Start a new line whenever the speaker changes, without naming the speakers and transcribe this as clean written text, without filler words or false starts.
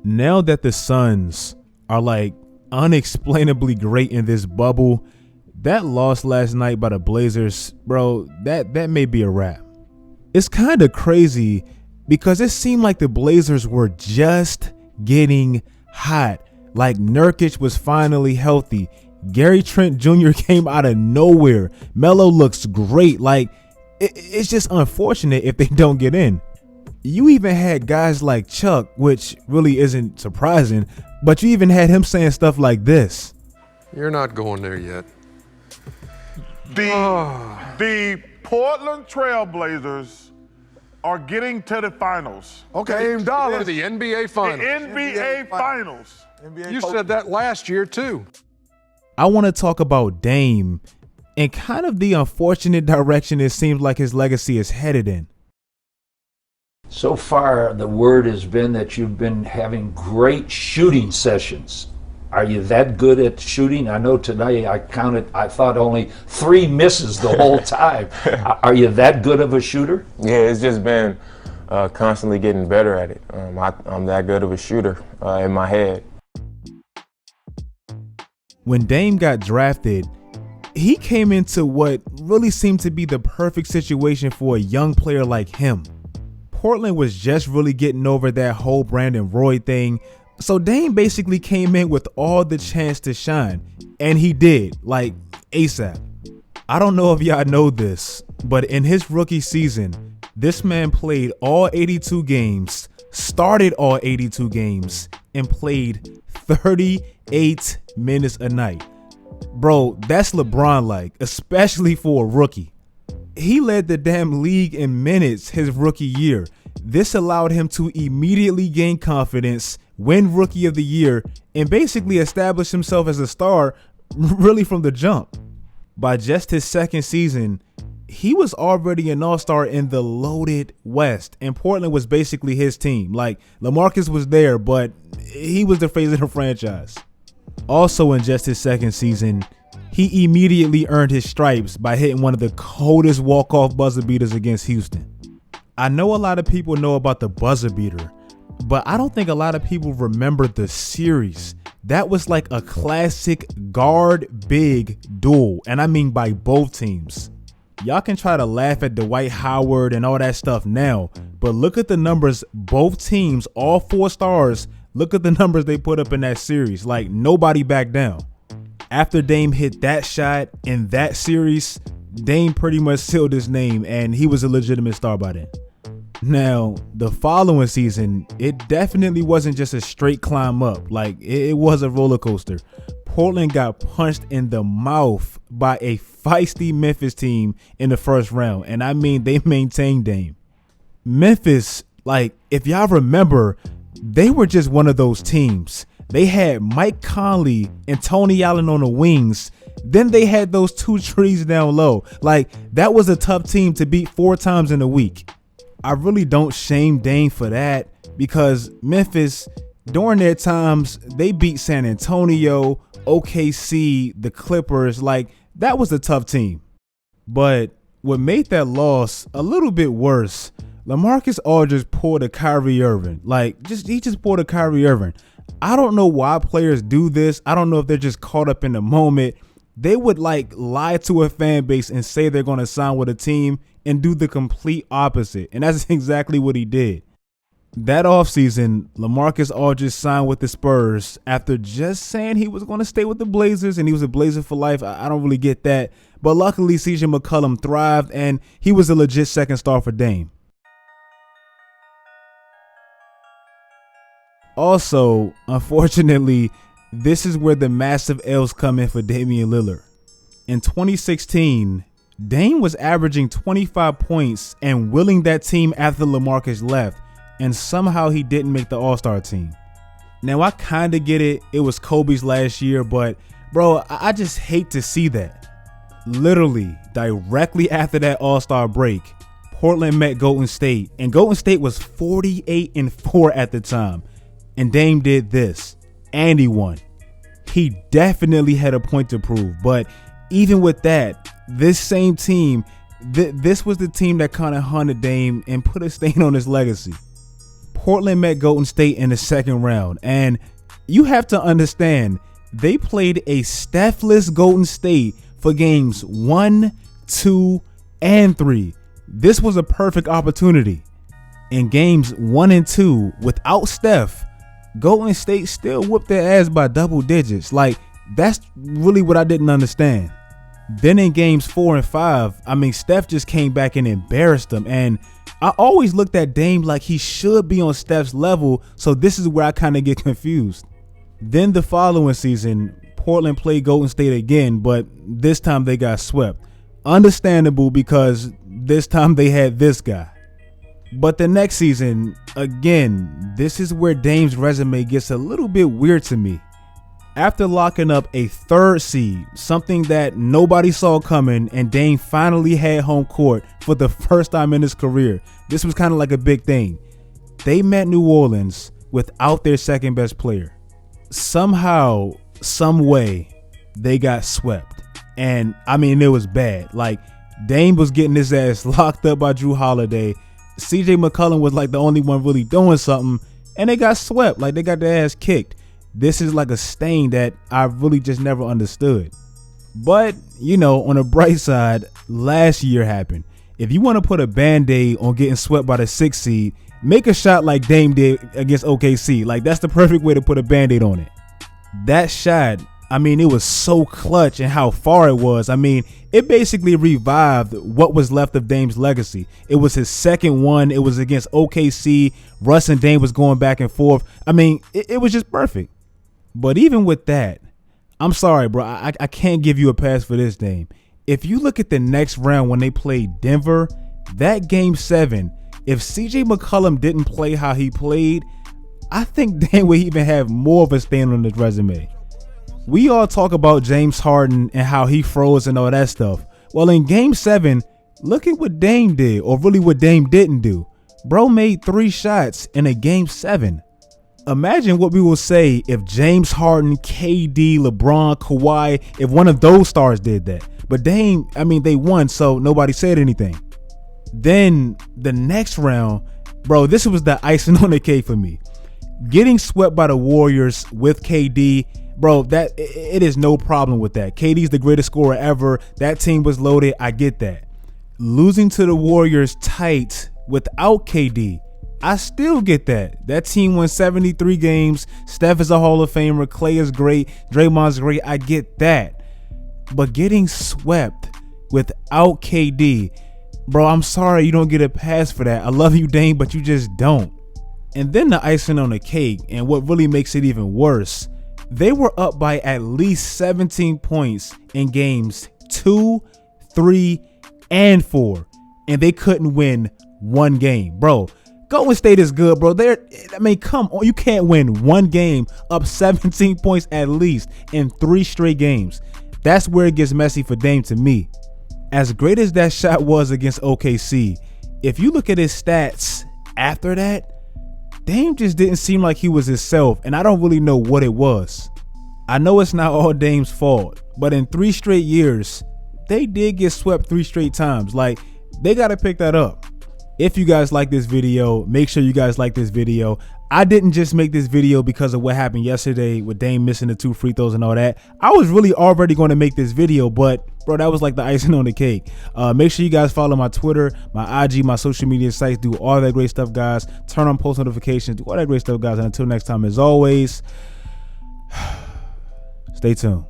Now that the Suns are like unexplainably great in this bubble, that loss last night by the Blazers, bro, that may be a wrap. It's kind of crazy because it seemed like the Blazers were just getting hot. Like Nurkic was finally healthy. Gary Trent Jr. came out of nowhere. Melo looks great. Like it's just unfortunate if they don't get in. You even had guys like Chuck, which really isn't surprising, but you even had him saying stuff like this.
You're not going there yet.
The Portland Trail Blazers are getting to the finals.
Okay,
Dame Dollar.
the NBA Finals.
The NBA Finals.
You said that last year, too.
I want to talk about Dame and kind of the unfortunate direction it seems like his legacy is headed in.
So far, the word has been that you've been having great shooting sessions. Are you that good at shooting? I know today I thought only 3 misses the whole time. Are you that good of a shooter?
Yeah, it's just been constantly getting better at it. I'm that good of a shooter in my head.
When Dame got drafted, he came into what really seemed to be the perfect situation for a young player like him. Portland was just really getting over that whole Brandon Roy thing, so Dame basically came in with all the chance to shine, and he did, like ASAP. I don't know if y'all know this, but in his rookie season, this man played all 82 games, started all 82 games, and played 38 minutes a night. Bro, that's LeBron-like, especially for a rookie. He led the damn league in minutes his rookie year. This allowed him to immediately gain confidence, win Rookie of the Year, and basically establish himself as a star really from the jump. By just his second season, he was already an all-star in the loaded West, and Portland was basically his team. Like, LaMarcus was there, but he was the face of the franchise. Also in just his second season, he immediately earned his stripes by hitting one of the coldest walk-off buzzer beaters against Houston. I know a lot of people know about the buzzer beater, but I don't think a lot of people remember the series. That was like a classic guard-big duel, and I mean by both teams. Y'all can try to laugh at Dwight Howard and all that stuff now, but look at the numbers both teams, all 4 stars, look at the numbers they put up in that series. Like, nobody backed down. After Dame hit that shot in that series, Dame pretty much sealed his name, and he was a legitimate star by then. Now, the following season, it definitely wasn't just a straight climb up. Like, it was a roller coaster. Portland got punched in the mouth by a feisty Memphis team in the first round, and I mean, they maintained Dame. Memphis, like, if y'all remember, they were just one of those teams. They had Mike Conley and Tony Allen on the wings. Then they had those 2 trees down low. Like, that was a tough team to beat 4 times in a week. I really don't shame Dame for that, because Memphis, during their times, they beat San Antonio, OKC, the Clippers. Like, that was a tough team. But what made that loss a little bit worse, LaMarcus Aldridge pulled a Kyrie Irving. Like, he just pulled a Kyrie Irving. I don't know why players do this. I don't know if they're just caught up in the moment. They would like lie to a fan base and say they're going to sign with a team and do the complete opposite. And that's exactly what he did. That offseason, LaMarcus Aldridge signed with the Spurs after just saying he was going to stay with the Blazers and he was a Blazer for life. I don't really get that. But luckily, CJ McCollum thrived and he was a legit second star for Dame. Also, unfortunately, this is where the massive L's come in for Damian Lillard. In 2016, Dame was averaging 25 points and willing that team after LaMarcus left, and somehow he didn't make the All-Star team. Now, I kind of get it. It was Kobe's last year, but bro, I just hate to see that. Literally, directly after that All-Star break, Portland met Golden State, and Golden State was 48-4 at the time. And Dame did this, and he won. He definitely had a point to prove, but even with that, this same team, this was the team that kind of hunted Dame and put a stain on his legacy. Portland met Golden State in the second round, and you have to understand, they played a Steph-less Golden State for games 1, 2, and 3. This was a perfect opportunity. In games 1 and 2, without Steph, Golden State still whooped their ass by double digits. Like, that's really what I didn't understand. Then in games 4 and 5, I mean, Steph just came back and embarrassed them. And I always looked at Dame like he should be on Steph's level. So this is where I kind of get confused. Then the following season, Portland played Golden State again, but this time they got swept. Understandable, because this time they had this guy. But the next season, again, this is where Dame's resume gets a little bit weird to me. After locking up a 3rd seed, something that nobody saw coming, and Dame finally had home court for the first time in his career. This was kind of like a big thing. They met New Orleans without their second best player. Somehow, some way, they got swept. And I mean, it was bad. Like, Dame was getting his ass locked up by Drew Holiday. CJ McCollum was like the only one really doing something, and they got swept. Like, they got their ass kicked. This is like a stain that I really just never understood. But, you know, on the bright side, last year happened. If you want to put a band-aid on getting swept by the 6th seed, make a shot like Dame did against OKC. Like, that's the perfect way to put a band-aid on it. That shot, I mean, it was so clutch, and how far it was. I mean, it basically revived what was left of Dame's legacy. It was his second one. It was against OKC. Russ and Dame was going back and forth. I mean, it was just perfect. But even with that, I'm sorry, bro. I can't give you a pass for this, Dame. If you look at the next round when they played Denver, that game 7, if CJ McCollum didn't play how he played, I think Dame would even have more of a stain on his resume. We all talk about James Harden and how he froze and all that stuff. Well, in game 7, look at what Dame did, or really what Dame didn't do. Bro made 3 shots in a game 7. Imagine what we will say if James Harden, KD, LeBron, Kawhi, if one of those stars did that. But Dame, I mean, they won, so nobody said anything. Then the next round, bro, this was the icing on the cake for me. Getting swept by the Warriors with KD, bro, that it is no problem with that. KD's the greatest scorer ever. That team was loaded. I get that. Losing to the Warriors tight without KD, I still get that. That team won 73 games. Steph is a Hall of Famer. Clay is great. Draymond's great. I get that. But getting swept without KD, bro, I'm sorry you don't get a pass for that. I love you, Dame, but you just don't. And then the icing on the cake, and what really makes it even worse, they were up by at least 17 points in games 2, 3, and 4, and they couldn't win one game. Bro, Golden State is good, bro. I mean, come on. You can't win one game up 17 points at least in 3 straight games. That's where it gets messy for Dame to me. As great as that shot was against OKC, if you look at his stats after that, Dame just didn't seem like he was himself, and I don't really know what it was. I know it's not all Dame's fault, but in 3 straight years, they did get swept 3 straight times. Like, they got to pick that up. If you guys like this video, make sure you guys like this video. I didn't just make this video because of what happened yesterday with Dame missing the 2 free throws and all that. I was really already going to make this video, but bro, that was like the icing on the cake. Make sure you guys follow my Twitter, my IG, my social media sites. Do all that great stuff, guys. Turn on post notifications. Do all that great stuff, guys. And until next time, as always, stay tuned.